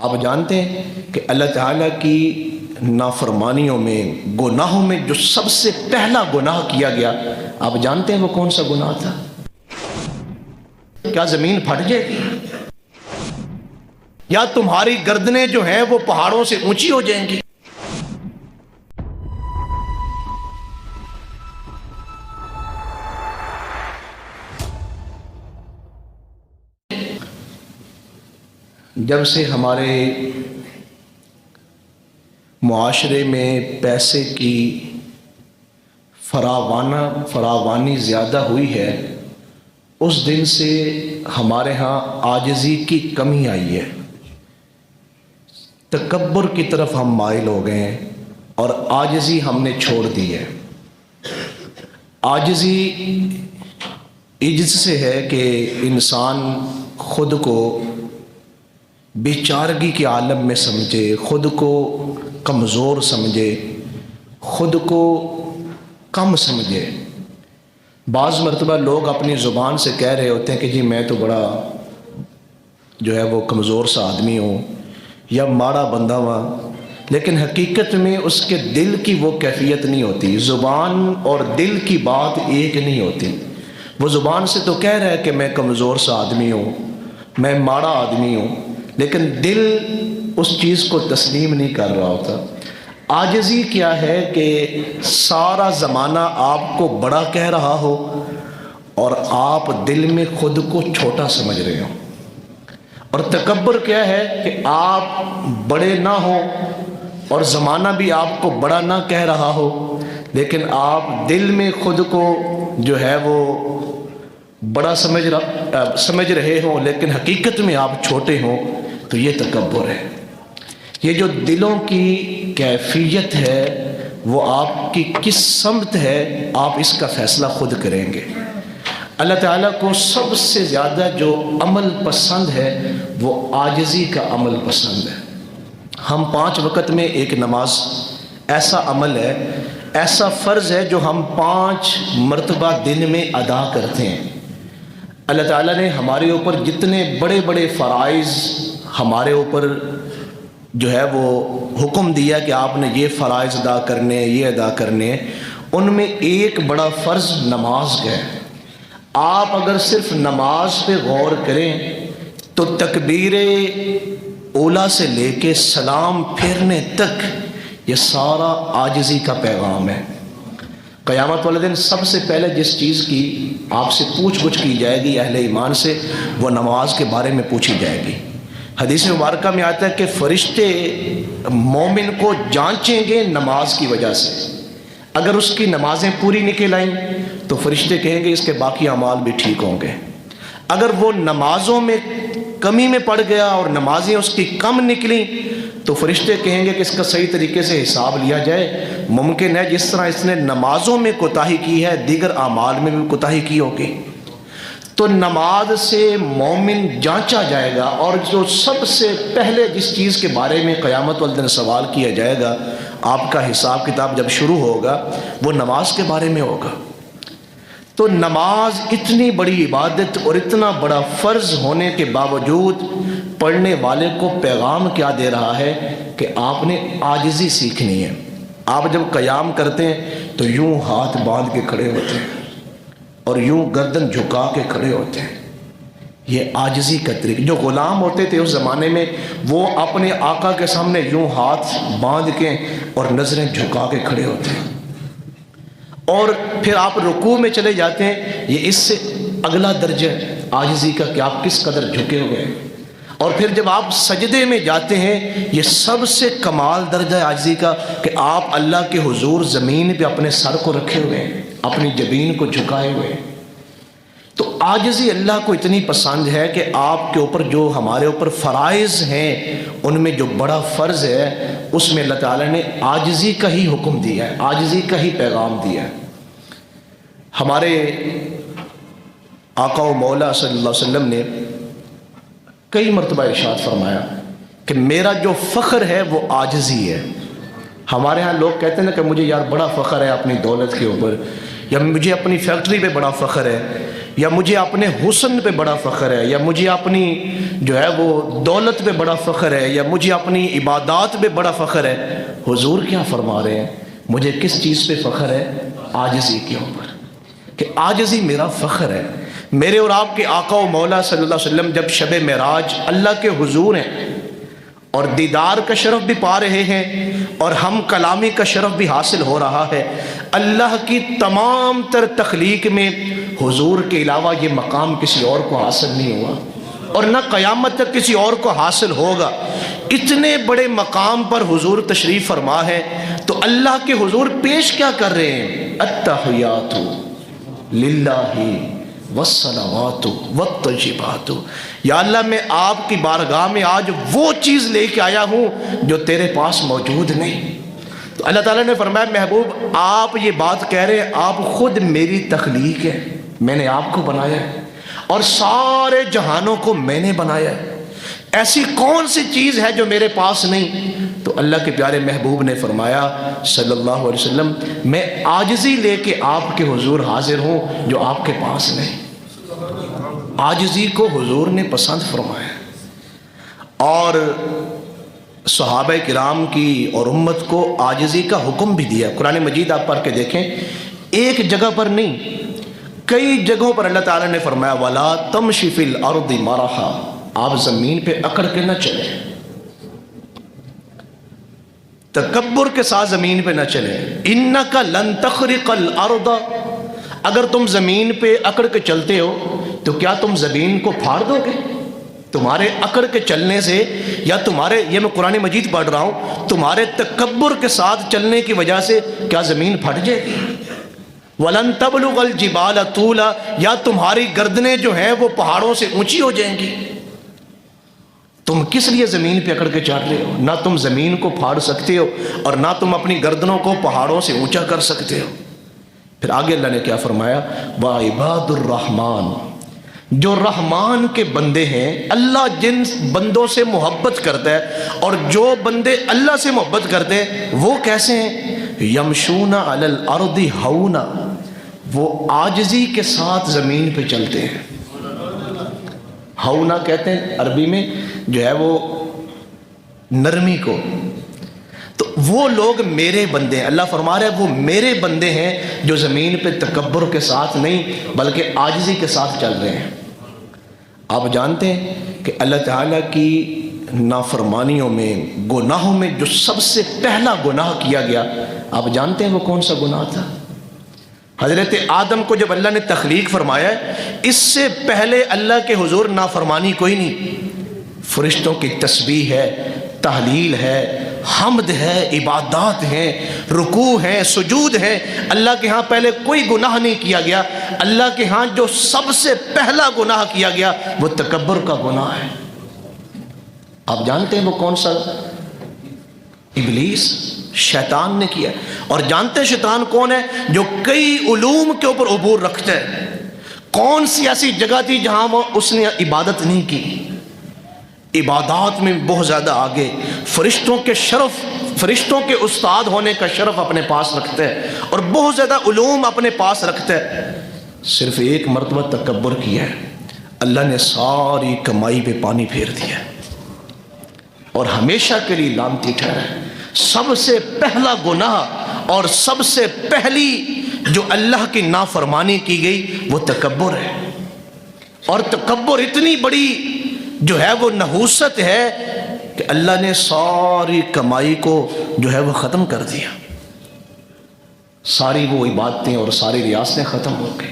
آپ جانتے ہیں کہ اللہ تعالیٰ کی نافرمانیوں میں، گناہوں میں جو سب سے پہلا گناہ کیا گیا، آپ جانتے ہیں وہ کون سا گناہ تھا؟ کیا زمین پھٹ جائے گی؟ یا تمہاری گردنیں جو ہیں وہ پہاڑوں سے اونچی ہو جائیں گی؟ جب سے ہمارے معاشرے میں پیسے کی فراوانی زیادہ ہوئی ہے، اس دن سے ہمارے ہاں عاجزی کی کمی آئی ہے، تکبر کی طرف ہم مائل ہو گئے ہیں اور عاجزی ہم نے چھوڑ دی ہے۔ عاجزی عجز سے ہے کہ انسان خود کو بیچارگی کے عالم میں سمجھے، خود کو کمزور سمجھے، خود کو کم سمجھے۔ بعض مرتبہ لوگ اپنی زبان سے کہہ رہے ہوتے ہیں کہ جی میں تو بڑا جو ہے وہ کمزور سا آدمی ہوں یا ماڑا بندہ ہوں، لیکن حقیقت میں اس کے دل کی وہ کیفیت نہیں ہوتی۔ زبان اور دل کی بات ایک نہیں ہوتی۔ وہ زبان سے تو کہہ رہا ہے کہ میں کمزور سا آدمی ہوں، میں ماڑا آدمی ہوں، لیکن دل اس چیز کو تسلیم نہیں کر رہا ہوتا۔ عاجزی کیا ہے کہ سارا زمانہ آپ کو بڑا کہہ رہا ہو اور آپ دل میں خود کو چھوٹا سمجھ رہے ہو۔ اور تکبر کیا ہے کہ آپ بڑے نہ ہوں اور زمانہ بھی آپ کو بڑا نہ کہہ رہا ہو، لیکن آپ دل میں خود کو جو ہے وہ بڑا سمجھ رہے ہوں، لیکن حقیقت میں آپ چھوٹے ہوں، تو یہ تکبر ہے۔ یہ جو دلوں کی کیفیت ہے وہ آپ کی کس سمت ہے، آپ اس کا فیصلہ خود کریں گے۔ اللہ تعالیٰ کو سب سے زیادہ جو عمل پسند ہے وہ عاجزی کا عمل پسند ہے۔ ہم 5 وقت میں ایک نماز ایسا عمل ہے، ایسا فرض ہے جو ہم 5 مرتبہ دن میں ادا کرتے ہیں۔ اللہ تعالیٰ نے ہمارے اوپر جتنے بڑے بڑے فرائض ہمارے اوپر جو ہے وہ حکم دیا کہ آپ نے یہ فرائض ادا کرنے، یہ ادا کرنے، ان میں ایک بڑا فرض نماز کا ہے۔ آپ اگر صرف نماز پہ غور کریں تو تکبیر اولیٰ سے لے کے سلام پھیرنے تک یہ سارا عاجزی کا پیغام ہے۔ قیامت والے دن سب سے پہلے جس چیز کی آپ سے پوچھ گچھ کی جائے گی اہل ایمان سے، وہ نماز کے بارے میں پوچھی جائے گی۔ حدیث مبارکہ میں آتا ہے کہ فرشتے مومن کو جانچیں گے نماز کی وجہ سے۔ اگر اس کی نمازیں پوری نکل آئیں تو فرشتے کہیں گے اس کے باقی اعمال بھی ٹھیک ہوں گے۔ اگر وہ نمازوں میں کمی میں پڑ گیا اور نمازیں اس کی کم نکلیں تو فرشتے کہیں گے کہ اس کا صحیح طریقے سے حساب لیا جائے۔ ممکن ہے جس طرح اس نے نمازوں میں کوتاہی کی ہے، دیگر اعمال میں بھی کوتاہی کی ہوگی۔ تو نماز سے مومن جانچا جائے گا، اور جو سب سے پہلے جس چیز کے بارے میں قیامت والدن سوال کیا جائے گا، آپ کا حساب کتاب جب شروع ہوگا، وہ نماز کے بارے میں ہوگا۔ تو نماز اتنی بڑی عبادت اور اتنا بڑا فرض ہونے کے باوجود پڑھنے والے کو پیغام کیا دے رہا ہے کہ آپ نے عاجزی سیکھنی ہے۔ آپ جب قیام کرتے ہیں تو یوں ہاتھ باندھ کے کھڑے ہوتے ہیں اور یوں گردن جھکا کے کھڑے ہوتے ہیں۔ یہ عاجزی کا طریقہ۔ جو غلام ہوتے تھے اس زمانے میں، وہ اپنے آقا کے سامنے یوں ہاتھ باندھ کے اور نظریں جھکا کے کھڑے ہوتے ہیں۔ اور پھر آپ رکوع میں چلے جاتے ہیں، یہ اس سے اگلا درجہ عاجزی کا کہ آپ کس قدر جھکے ہوئے ہیں۔ اور پھر جب آپ سجدے میں جاتے ہیں، یہ سب سے کمال درجہ ہے عاجزی کا کہ آپ اللہ کے حضور زمین پہ اپنے سر کو رکھے ہوئے ہیں، اپنی جبین کو جھکائے ہوئے ہیں۔ تو عاجزی اللہ کو اتنی پسند ہے کہ آپ کے اوپر جو ہمارے اوپر فرائض ہیں ان میں جو بڑا فرض ہے اس میں اللہ تعالیٰ نے عاجزی کا ہی حکم دیا ہے، عاجزی کا ہی پیغام دیا ہے۔ ہمارے آقا و مولا صلی اللہ علیہ وسلم نے کئی مرتبہ ارشاد فرمایا کہ میرا جو فخر ہے وہ عاجزی ہے۔ ہمارے ہاں لوگ کہتے ہیں نا کہ مجھے یار بڑا فخر ہے اپنی دولت کے اوپر، یا مجھے اپنی فیکٹری پہ بڑا فخر ہے، یا مجھے اپنے حسن پہ بڑا فخر ہے، یا مجھے اپنی جو ہے وہ دولت پہ بڑا فخر ہے، یا مجھے اپنی عبادات پہ بڑا فخر ہے، حضور کیا فرما رہے ہیں؟ مجھے کس چیز پہ فخر ہے؟ عاجزی کے اوپر، کہ عاجزی میرا فخر ہے۔ میرے اور آپ کے آقا و مولا صلی اللہ علیہ وسلم جب شب معراج اللہ کے حضور ہیں اور دیدار کا شرف بھی پا رہے ہیں اور ہم کلامی کا شرف بھی حاصل ہو رہا ہے، اللہ کی تمام تر تخلیق میں حضور کے علاوہ یہ مقام کسی اور کو حاصل نہیں ہوا اور نہ قیامت تک کسی اور کو حاصل ہوگا۔ اتنے بڑے مقام پر حضور تشریف فرما ہے تو اللہ کے حضور پیش کیا کر رہے ہیں؟ التحیات للہ والصلوات والطیبات، یا اللہ میں آپ کی بارگاہ میں آج وہ چیز لے کے آیا ہوں جو تیرے پاس موجود نہیں۔ تو اللہ تعالیٰ نے فرمایا محبوب آپ یہ بات کہہ رہے ہیں، آپ خود میری تخلیق ہے، میں نے آپ کو بنایا ہے اور سارے جہانوں کو میں نے بنایا ہے، ایسی کون سی چیز ہے جو میرے پاس نہیں؟ تو اللہ کے پیارے محبوب نے فرمایا صلی اللہ علیہ وسلم میں عاجزی لے کے آپ کے حضور حاضر ہوں جو آپ کے پاس نہیں۔ عاجزی کو حضور نے پسند فرمایا اور صحابہ کرام کی اور امت کو عاجزی کا حکم بھی دیا۔ قرآن مجید آپ پڑھ کے دیکھیں، ایک جگہ پر نہیں کئی جگہوں پر اللہ تعالیٰ نے فرمایا وَلَا تَمْشِ فِي الْأَرْضِ مَرَحًا، آپ زمین پہ اکڑ کے نہ چلیں، تکبر کے ساتھ زمین پہ نہ چلیں۔ اِنَّكَ لَن تَخْرِقَ الْأَرْضَ، اگر تم زمین پہ اکڑ کے چلتے ہو تو کیا تم زمین کو پھاڑ دو گے؟ تمہارے اکڑ کے چلنے سے یا تمہارے، یہ میں قرآن مجید پڑھ رہا ہوں، تمہارے تکبر کے ساتھ چلنے کی وجہ سے کیا زمین پھٹ جائے گی؟ وَلَن تَبْلُغَ الْجِبَالَ طُولًا، یا تمہاری گردنیں جو ہیں وہ پہاڑوں سے اونچی ہو جائیں گی۔ تم کس لیے زمین پہ اکڑ کے چڑھ رہے ہو؟ نہ تم زمین کو پھاڑ سکتے ہو اور نہ تم اپنی گردنوں کو پہاڑوں سے اونچا کر سکتے ہو۔ پھر آگے اللہ نے کیا فرمایا؟ وَعِبَادُ الرَّحْمَانِ، جو رحمان کے بندے ہیں، اللہ جن بندوں سے محبت کرتا ہے اور جو بندے اللہ سے محبت کرتے ہیں وہ کیسے ہیں؟ یمشون علی الارض ہونا، وہ عاجزی کے ساتھ زمین پہ چلتے ہیں۔ ہونا کہتے ہیں عربی میں جو ہے وہ نرمی کو۔ تو وہ لوگ میرے بندے ہیں، اللہ فرما رہا ہے وہ میرے بندے ہیں جو زمین پہ تکبر کے ساتھ نہیں بلکہ عاجزی کے ساتھ چل رہے ہیں۔ آپ جانتے ہیں کہ اللہ تعالیٰ کی نافرمانیوں میں، گناہوں میں جو سب سے پہلا گناہ کیا گیا، آپ جانتے ہیں وہ کون سا گناہ تھا؟ حضرت آدم کو جب اللہ نے تخلیق فرمایا ہے، اس سے پہلے اللہ کے حضور نافرمانی کوئی نہیں۔ فرشتوں کی تسبیح ہے، تحلیل ہے، حمد ہے، عبادات ہیں، رکوع ہیں، سجود ہیں۔ اللہ کے ہاں پہلے کوئی گناہ نہیں کیا گیا۔ اللہ کے ہاں جو سب سے پہلا گناہ کیا گیا وہ تکبر کا گناہ ہے۔ آپ جانتے ہیں وہ کون سا؟ ابلیس، شیطان نے کیا۔ اور جانتے ہیں شیطان کون ہے؟ جو کئی علوم کے اوپر عبور رکھتا ہے۔ کون سی ایسی جگہ تھی جہاں وہ اس نے عبادت نہیں کی؟ عبادات میں بہت زیادہ آگے، فرشتوں کے شرف، فرشتوں کے استاد ہونے کا شرف اپنے پاس رکھتا ہے اور بہت زیادہ علوم اپنے پاس رکھتا ہے۔ صرف ایک مرتبہ تکبر کیا ہے، اللہ نے ساری کمائی پہ پانی پھیر دیا اور ہمیشہ کے لیے لعنتی ٹھہرا ہے۔ سب سے پہلا گناہ اور سب سے پہلی جو اللہ کی نافرمانی کی گئی وہ تکبر ہے، اور تکبر اتنی بڑی جو ہے وہ نحوست ہے کہ اللہ نے ساری کمائی کو جو ہے وہ ختم کر دیا، ساری وہ عبادتیں اور ساری ریاستیں ختم ہو گئی۔